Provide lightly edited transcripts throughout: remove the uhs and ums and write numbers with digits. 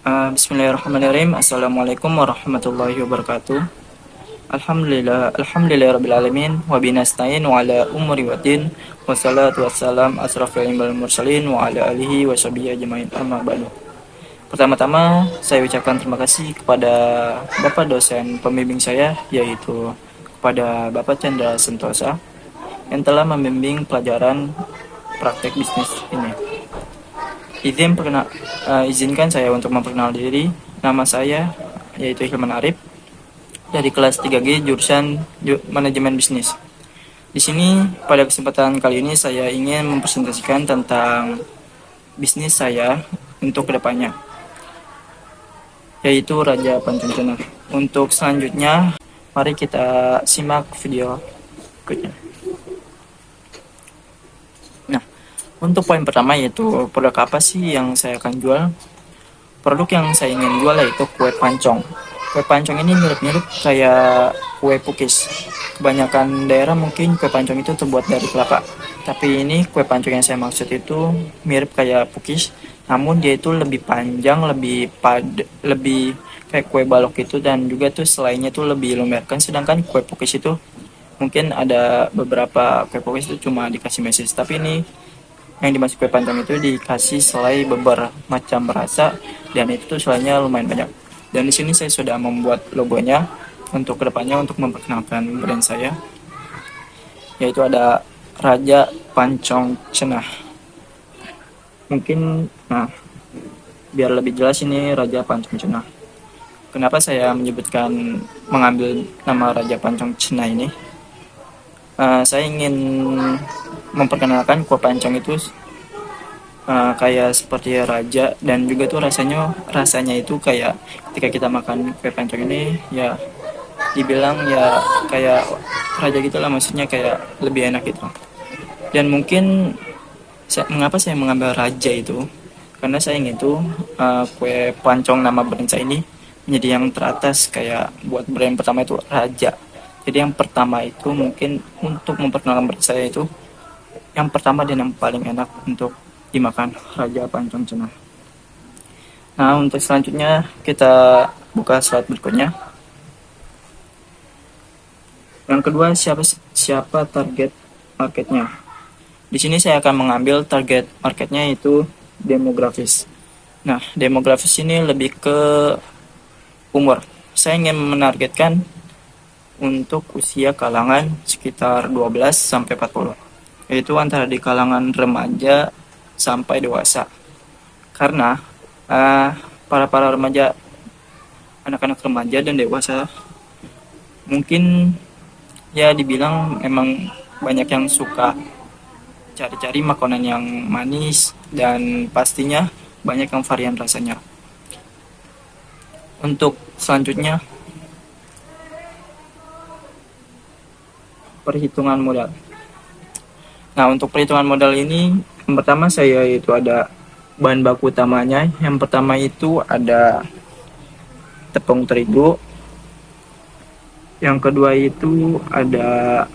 Bismillahirrahmanirrahim. Assalamualaikum warahmatullahi wabarakatuh. Alhamdulillahirrabbilalamin. Wabinastain wa ala umuri waddin. Wassalatu wassalam asrafil anbiya'i wal mursalin wa ala alihi wa sahbihi ajmain, amma ba'du. Pertama-tama saya ucapkan terima kasih kepada Bapak dosen pembimbing saya, yaitu kepada Bapak Chandra Sentosa, yang telah membimbing pelajaran praktek bisnis ini. Izinkan saya untuk memperkenalkan diri. Nama saya yaitu Hilman Arif dari kelas 3G jurusan Manajemen Bisnis. Di sini pada kesempatan kali ini saya ingin mempresentasikan tentang bisnis saya untuk kedepannya, yaitu Raja Pancong Cenah. Untuk selanjutnya, mari kita simak video berikutnya. Untuk poin pertama yaitu produk apa sih yang saya akan jual. Produk yang saya ingin jual yaitu kue pancong. Kue pancong ini mirip-mirip kayak kue pukis. Kebanyakan daerah mungkin kue pancong itu terbuat dari kelapa. Tapi ini kue pancong yang saya maksud itu mirip kayak pukis, namun dia itu lebih panjang, lebih kayak kue balok itu, dan juga tuh selainya tuh lebih lumer. Sedangkan kue pukis itu mungkin ada beberapa kue pukis itu cuma dikasih meses, tapi ini yang dimaksud kue pancong itu dikasih selai beberapa macam rasa, dan itu selainya lumayan banyak. Dan di sini saya sudah membuat logonya untuk kedepannya untuk memperkenalkan brand saya, yaitu ada Raja Pancong Cenah. Mungkin, biar lebih jelas ini Raja Pancong Cenah. Kenapa saya mengambil nama Raja Pancong Cenah ini? Saya ingin memperkenalkan kue pancong itu kayak seperti raja, dan juga tuh rasanya itu kayak ketika kita makan kue pancong ini ya dibilang ya kayak raja gitu lah, maksudnya kayak lebih enak gitu. Dan mungkin mengapa saya mengambil raja itu, karena saya ingin tuh kue pancong nama brand saya ini menjadi yang teratas, kayak buat brand pertama itu raja. Jadi yang pertama itu mungkin untuk memperkenalkan brand saya itu yang pertama dan yang paling enak untuk dimakan, Raja Pancong Cenah. Nah, untuk selanjutnya kita buka slide berikutnya. Yang kedua, siapa target marketnya. Di sini saya akan mengambil target marketnya itu demografis. Nah, demografis ini lebih ke umur. Saya ingin menargetkan untuk usia kalangan sekitar 12 sampai 40. Yaitu antara di kalangan remaja sampai dewasa. Karena para remaja, anak-anak remaja dan dewasa mungkin ya dibilang memang banyak yang suka cari-cari makanan yang manis, dan pastinya banyak yang varian rasanya. Untuk selanjutnya, perhitungan modal. Nah, untuk perhitungan modal ini, yang pertama saya itu ada bahan baku utamanya. Yang pertama itu ada tepung terigu. Yang kedua itu ada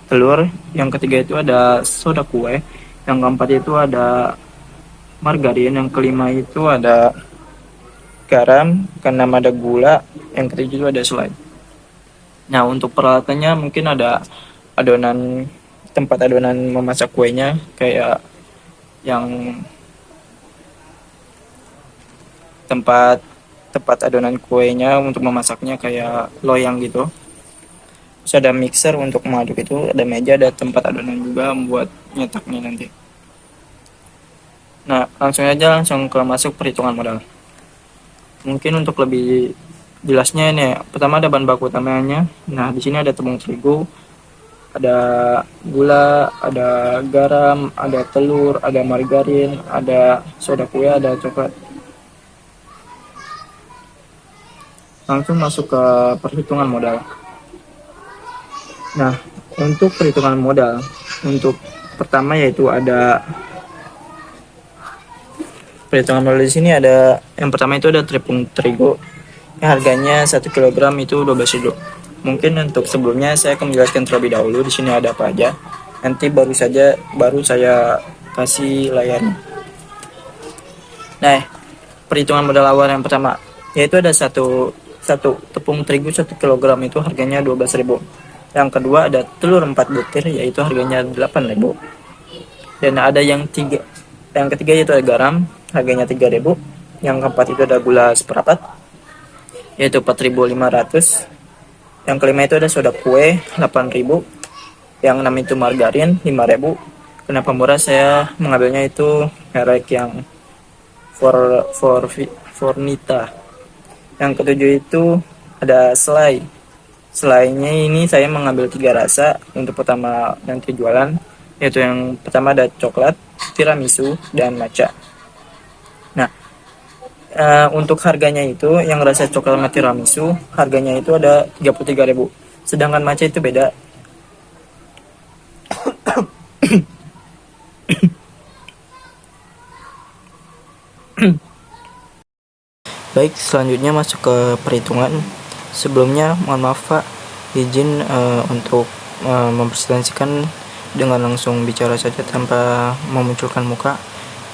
telur. Yang ketiga itu ada soda kue. Yang keempat itu ada margarin. Yang kelima itu ada garam, keenam ada gula. Yang ketujuh itu ada selai. Nah, untuk peralatannya mungkin ada tempat adonan memasak kuenya, kayak yang tempat adonan kuenya untuk memasaknya kayak loyang gitu. Terus ada mixer untuk mengaduk itu, ada meja, ada tempat adonan juga buat nyetaknya nanti. Nah, langsung ke masuk perhitungan modal. Mungkin untuk lebih jelasnya ini, pertama ada bahan baku utamanya. Nah, di sini ada tepung terigu, ada gula, ada garam, ada telur, ada margarin, ada soda kue, ada coklat. Langsung masuk ke perhitungan modal. Nah, untuk perhitungan modal, untuk pertama yaitu ada perhitungan modal. Di sini ada yang pertama itu ada tepung terigu. Harganya 1 kg itu 12.000. Mungkin untuk sebelumnya saya akan menjelaskan terlebih dahulu di sini ada apa aja. Nanti baru saya kasih layarnya. Nah, perhitungan modal awal yang pertama, yaitu ada satu tepung terigu 1 kilogram itu harganya 12.000. Yang kedua ada telur 4 butir yaitu harganya 8.000. Dan ada yang ketiga yaitu ada garam harganya 3.000. Yang keempat itu ada gula seperapat yaitu 4.500. Yang kelima itu ada soda kue 8.000. Yang enam itu margarin 5.000. Kenapa murah? Saya mengambilnya itu merek yang Fornita. Yang ketujuh itu ada selai. Selainya ini saya mengambil 3 rasa untuk pertama nanti jualan, yaitu yang pertama ada coklat, tiramisu, dan matcha. Nah, untuk harganya itu yang rasa coklat sama tiramisu harganya itu ada 33.000. Sedangkan matcha itu beda. Baik, selanjutnya masuk ke perhitungan. Sebelumnya, mohon maaf Pak, izin untuk mempresentasikan dengan langsung bicara saja tanpa memunculkan muka,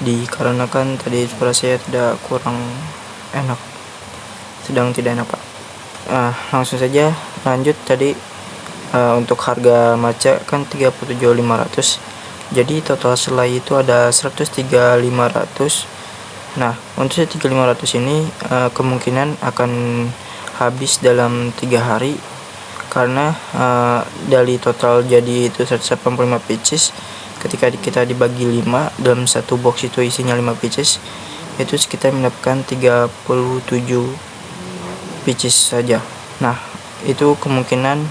dikarenakan tadi suara saya tidak kurang enak, sedang tidak enak Pak. Langsung saja lanjut tadi. Untuk harga matcha kan 37.500. Jadi total selai itu ada 103.500. Nah, untuk 3.500 ini kemungkinan akan habis dalam 3 hari karena dari total jadi itu 185 pieces. Ketika kita dibagi 5 dalam satu box itu isinya 5 pieces, itu sekitar mendapatkan 37 pieces saja. Nah, itu kemungkinan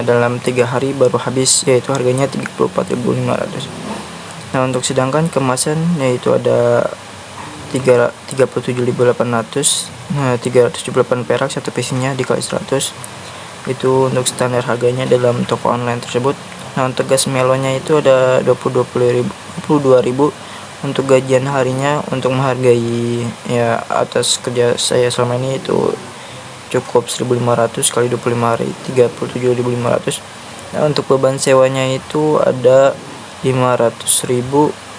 dalam 3 hari baru habis, yaitu harganya 34.500. Nah, untuk sedangkan kemasan yaitu ada 37.800, 378 perak satu piecinya dikali 100. Itu untuk standar harganya dalam toko online tersebut. Nah, untuk gas melonya itu ada 22.000 untuk gajian harinya. Untuk menghargai ya atas kerja saya selama ini itu cukup 1.500 kali 25 hari 37.500. Nah, untuk beban sewanya itu ada 500.000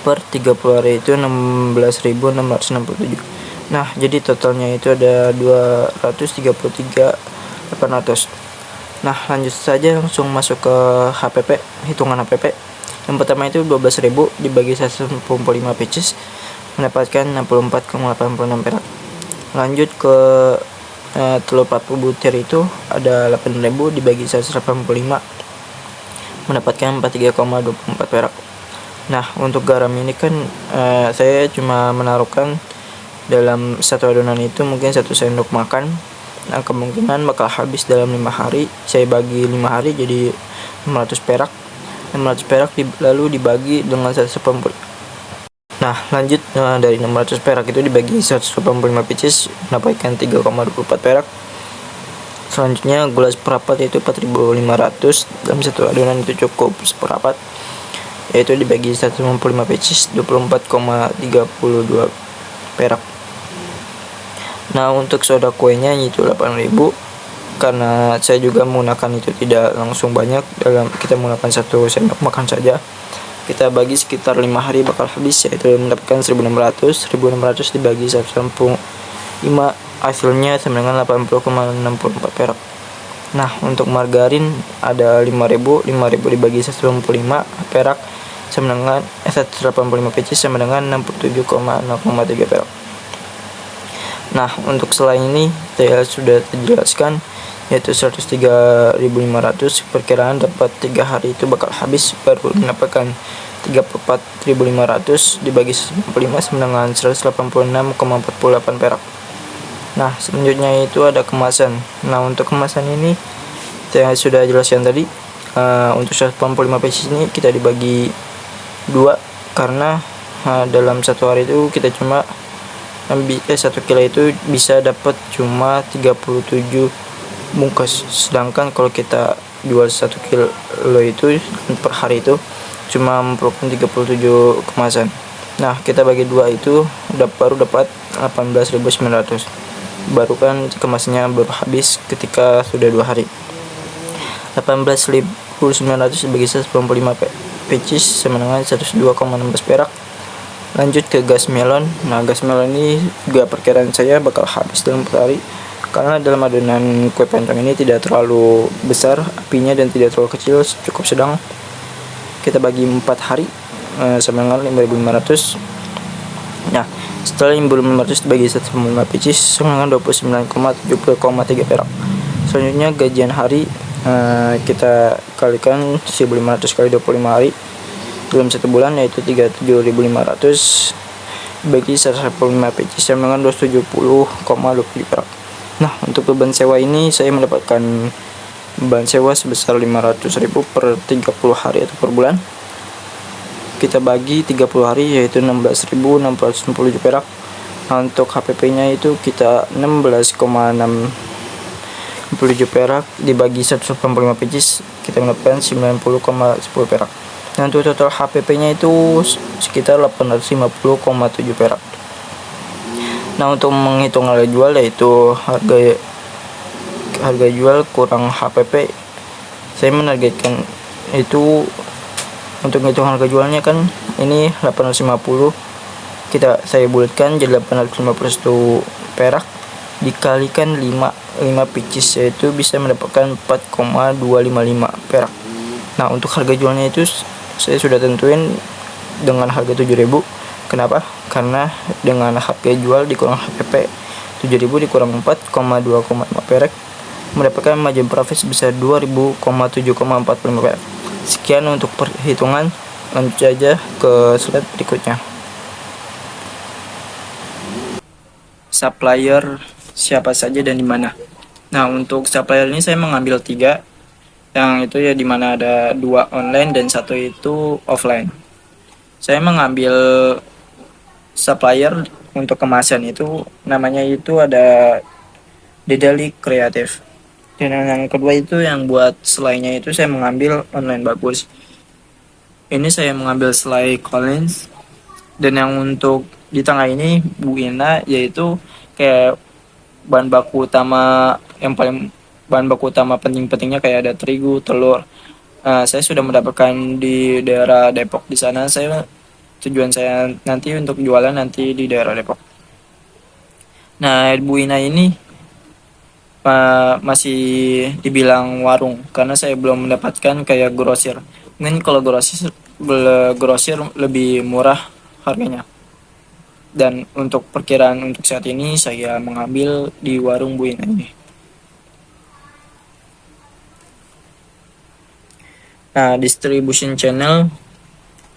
per 30 hari itu 16.667. Nah, jadi totalnya itu ada 233.800. Nah, lanjut saja langsung masuk ke HPP, hitungan HPP. Yang pertama itu 12.000 dibagi 165 pieces mendapatkan 64,86 perak. Lanjut ke telur 40 butir itu ada 8.000 dibagi 185 mendapatkan 43,24 perak. Nah, untuk garam ini kan saya cuma menaruhkan dalam satu adonan itu mungkin 1 sendok makan. Nah, kemungkinan bakal habis dalam 5 hari. Saya bagi 5 hari jadi 600 perak. 600 perak lalu dibagi dengan 180. Nah, lanjut dari 600 perak itu dibagi 185 pieces mendapatkan 3,24 perak. Selanjutnya gula seperapat yaitu 4.500 dalam satu adonan itu cukup seperapat, yaitu dibagi 155 pieces 24,32 perak. Nah, untuk soda kuenya itu 8.000 karena saya juga menggunakan itu tidak langsung banyak, dalam kita menggunakan 1 sendok makan saja. Kita bagi sekitar 5 hari bakal habis, yaitu mendapatkan 1.600 dibagi 165 hasilnya sama dengan 80,64 perak. Nah, untuk margarin ada 5.000 dibagi 165 perak sama dengan 185 pieces sama dengan 67,0,3 perak. Nah, untuk selain ini saya sudah dijelaskan yaitu 103.500. Perkiraan dapat 3 hari itu bakal habis baru mendapatkan 34.500 dibagi 155 sama dengan 186,48 perak. Nah, selanjutnya itu ada kemasan. Nah, untuk kemasan ini saya sudah jelaskan tadi. Untuk 185 pieces ini kita dibagi 2 karena dalam satu hari itu kita cuma 1 kilo itu bisa dapat cuma 37 bungkus, sedangkan kalau kita jual 1 kilo itu per hari itu cuma memerlukan 37 kemasan. Nah, kita bagi 2 itu baru dapat 18.900. Baru kan kemasannya baru habis ketika sudah 2 hari. 18.900 bagi 195 pieces sama dengan 102,16 perak. Lanjut ke gas melon. Nah, gas melon ini juga perkiraan saya bakal habis dalam 4 hari, karena dalam adonan kue pancong ini tidak terlalu besar apinya dan tidak terlalu kecil, cukup sedang. Kita bagi 4 hari sama dengan 5.500. Nah, setelah 5.500 dibagi 1,5 pcs sama dengan 29,70,3 perak. Selanjutnya gajian hari, kita kalikan 1.500 kali 25 hari dalam 1 bulan, yaitu 37.500 bagi 115 pcs sama dengan 270,20 perak. Nah, untuk beban sewa ini saya mendapatkan beban sewa sebesar 500.000 per 30 hari atau per bulan. Kita bagi 30 hari, yaitu 16.667 perak. Nah, untuk HPP-nya itu kita 16,67 perak dibagi 185 pcs, kita mendapatkan 90,10 perak. Nah, untuk total HPP-nya itu sekitar 850,7 perak. Nah, untuk menghitung harga jual, yaitu harga jual kurang HPP, saya menargetkan itu untuk menghitung harga jualnya kan ini 850, saya bulatkan jadi 851 perak dikalikan 5 pcs, yaitu bisa mendapatkan 4,255 perak. Nah, untuk harga jualnya itu saya sudah tentuin dengan harga 7.000. Kenapa? Karena dengan harga jual dikurang HPP 7.000 dikurang 4,2,5 perak mendapatkan margin profit sebesar 2.000,7,45 perak. Sekian untuk perhitungan. Lanjut saja ke slide berikutnya. Supplier siapa saja dan di mana? Nah, untuk supplier ini saya mengambil 3, yang itu ya dimana ada 2 online dan 1 itu offline. Saya mengambil supplier untuk kemasan itu namanya itu ada Dedali Kreatif. Dan yang kedua itu yang buat selainya itu saya mengambil online bagus. Ini saya mengambil selai Collins. Dan yang untuk di tengah ini Bu Ina, yaitu kayak bahan baku utama penting-pentingnya kayak ada terigu, telur. Saya sudah mendapatkan di daerah Depok. Di sana tujuan saya nanti untuk jualan nanti di daerah Depok. Nah, Bu Ina ini masih dibilang warung karena saya belum mendapatkan kayak grosir. Mungkin kalau grosir lebih murah harganya. Dan untuk perkiraan untuk saat ini saya mengambil di warung Bu Ina ini. Nah, distribution channel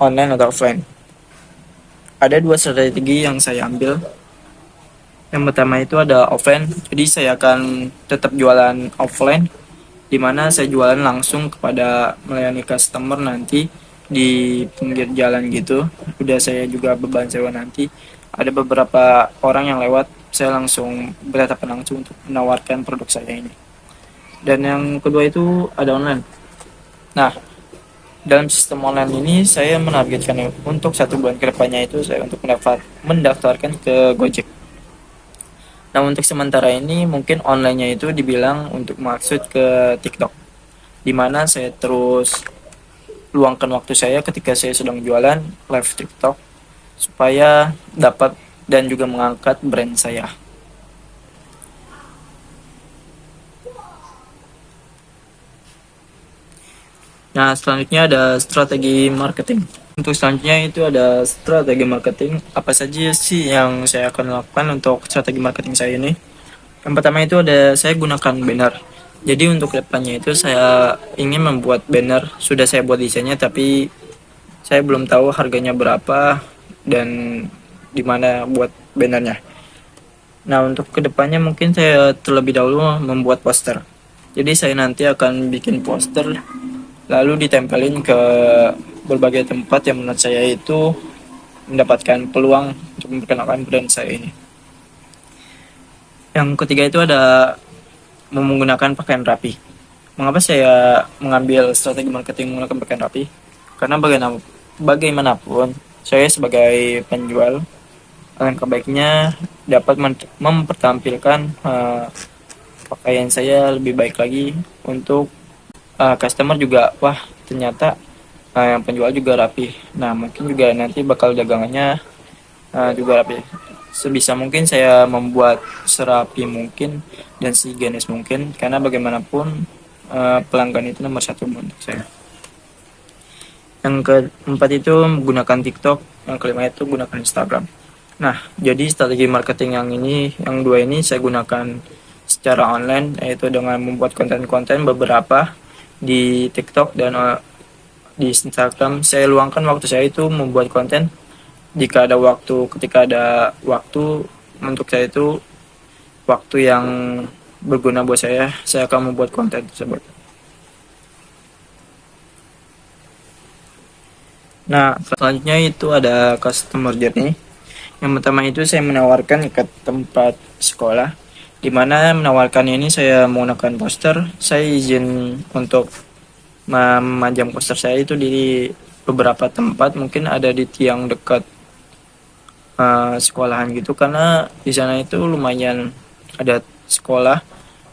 online atau offline. Ada 2 strategi yang saya ambil. Yang pertama itu ada offline, jadi saya akan tetap jualan offline, dimana saya jualan langsung kepada melayani customer nanti di pinggir jalan gitu. Udah saya juga beban sewa nanti. Ada beberapa orang yang lewat, saya langsung berhadapan langsung untuk menawarkan produk saya ini. Dan yang kedua itu ada online. Nah, dalam sistem online ini saya menargetkan untuk 1 bulan kedepannya itu saya untuk mendaftarkan ke Gojek. Nah, untuk sementara ini mungkin online-nya itu dibilang untuk maksud ke TikTok, dimana saya terus luangkan waktu saya ketika saya sedang jualan live TikTok supaya dapat dan juga mengangkat brand saya. Nah, selanjutnya ada strategi marketing. Untuk selanjutnya itu ada strategi marketing. Apa saja sih yang saya akan lakukan untuk strategi marketing saya ini? Yang pertama itu ada saya gunakan banner. Jadi untuk depannya itu saya ingin membuat banner. Sudah saya buat desainnya tapi saya belum tahu harganya berapa dan di mana buat bannernya. Nah, untuk kedepannya mungkin saya terlebih dahulu membuat poster. Jadi saya nanti akan bikin poster lalu ditempelin ke berbagai tempat yang menurut saya itu mendapatkan peluang untuk memperkenalkan brand saya ini. Yang ketiga itu ada menggunakan pakaian rapi. Mengapa saya mengambil strategi marketing menggunakan pakaian rapi? Karena bagaimanapun saya sebagai penjual alangkah baiknya dapat mempertampilkan pakaian saya lebih baik lagi untuk customer juga, wah ternyata yang penjual juga rapi. Nah, mungkin juga nanti bakal dagangannya juga rapi. Sebisa mungkin saya membuat serapi mungkin dan higienis mungkin, karena bagaimanapun pelanggan itu nomor satu untuk saya. Yang keempat itu menggunakan TikTok, yang kelima itu gunakan Instagram. Nah, jadi strategi marketing yang ini, yang dua ini saya gunakan secara online, yaitu dengan membuat konten-konten beberapa di TikTok dan di Instagram. Saya luangkan waktu saya itu membuat konten jika ada waktu, ketika ada waktu untuk saya itu waktu yang berguna buat saya akan membuat konten tersebut. Nah, selanjutnya itu ada customer journey. Yang pertama itu saya menawarkan ke tempat sekolah, di mana menawarkan ini saya menggunakan poster. Saya izin untuk memajang poster saya itu di beberapa tempat, mungkin ada di tiang dekat sekolahan gitu, karena di sana itu lumayan ada sekolah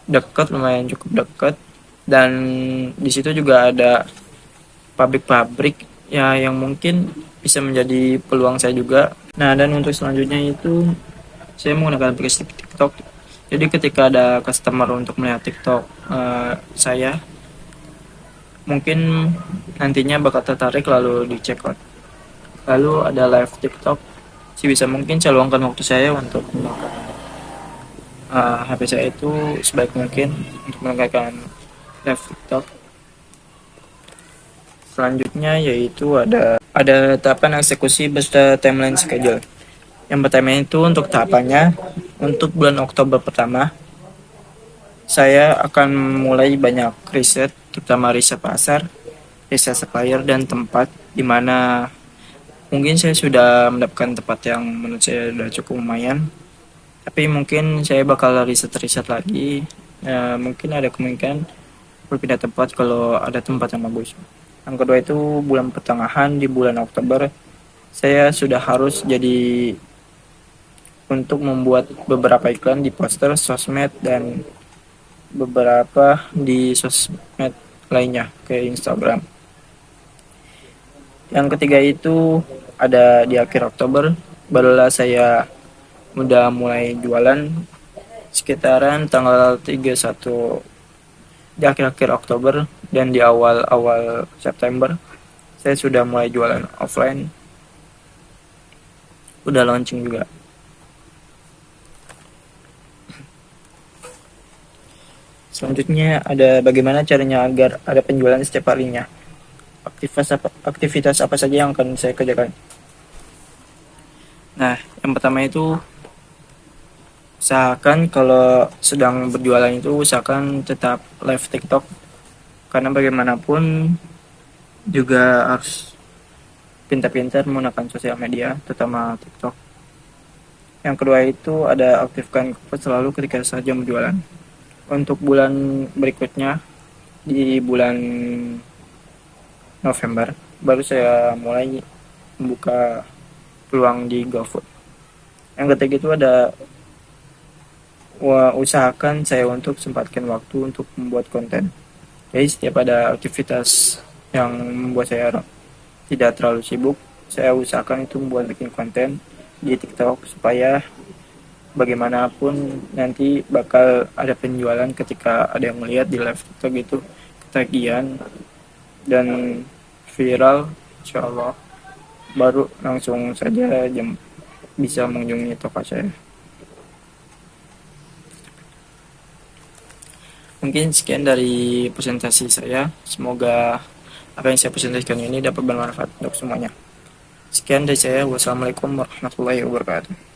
dekat, lumayan cukup dekat, dan di situ juga ada pabrik-pabrik ya yang mungkin bisa menjadi peluang saya juga. Nah, dan untuk selanjutnya itu saya menggunakan aplikasi TikTok. Jadi ketika ada customer untuk melihat TikTok saya, mungkin nantinya bakal tertarik lalu dicek out. Lalu ada live TikTok. Sebisa mungkin saya luangkan waktu saya untuk menggunakan HP saya itu sebaik mungkin untuk menggunakan live TikTok. Selanjutnya yaitu ada tahapan eksekusi beserta timeline schedule. Yang pertama itu untuk tahapannya, untuk bulan Oktober pertama, saya akan mulai banyak riset, terutama riset pasar, riset supplier, dan tempat, di mana mungkin saya sudah mendapatkan tempat yang menurut saya sudah cukup lumayan, tapi mungkin saya bakal riset-riset lagi. Mungkin ada kemungkinan berpindah tempat kalau ada tempat yang bagus. Yang kedua itu bulan pertengahan, di bulan Oktober, saya sudah harus jadi untuk membuat beberapa iklan di poster, sosmed, dan beberapa di sosmed lainnya kayak Instagram. Yang ketiga itu ada di akhir Oktober, barulah saya udah mulai jualan sekitaran tanggal 31 di akhir-akhir Oktober, dan di awal-awal September saya sudah mulai jualan offline, udah launching juga. Selanjutnya ada bagaimana caranya agar ada penjualan setiap harinya. Aktivitas apa saja yang akan saya kerjakan? Nah, yang pertama itu usahakan kalau sedang berjualan itu usahakan tetap live TikTok, karena bagaimanapun juga harus pintar-pintar menggunakan sosial media, terutama TikTok. Yang kedua itu ada aktifkan kupon selalu ketika saja berjualan. Untuk bulan berikutnya, di bulan November, baru saya mulai membuka peluang di GoFood. Yang ketiga itu ada usahakan saya untuk sempatkan waktu untuk membuat konten. Jadi setiap ada aktivitas yang membuat saya tidak terlalu sibuk, saya usahakan itu membuat bikin konten di TikTok, supaya bagaimanapun nanti bakal ada penjualan ketika ada yang melihat di live TikTok itu ketagihan dan viral, insya Allah baru langsung saja bisa mengunjungi toko saya. Mungkin sekian dari presentasi saya. Semoga apa yang saya presentasikan ini dapat bermanfaat untuk semuanya. Sekian dari saya. Wassalamualaikum warahmatullahi wabarakatuh.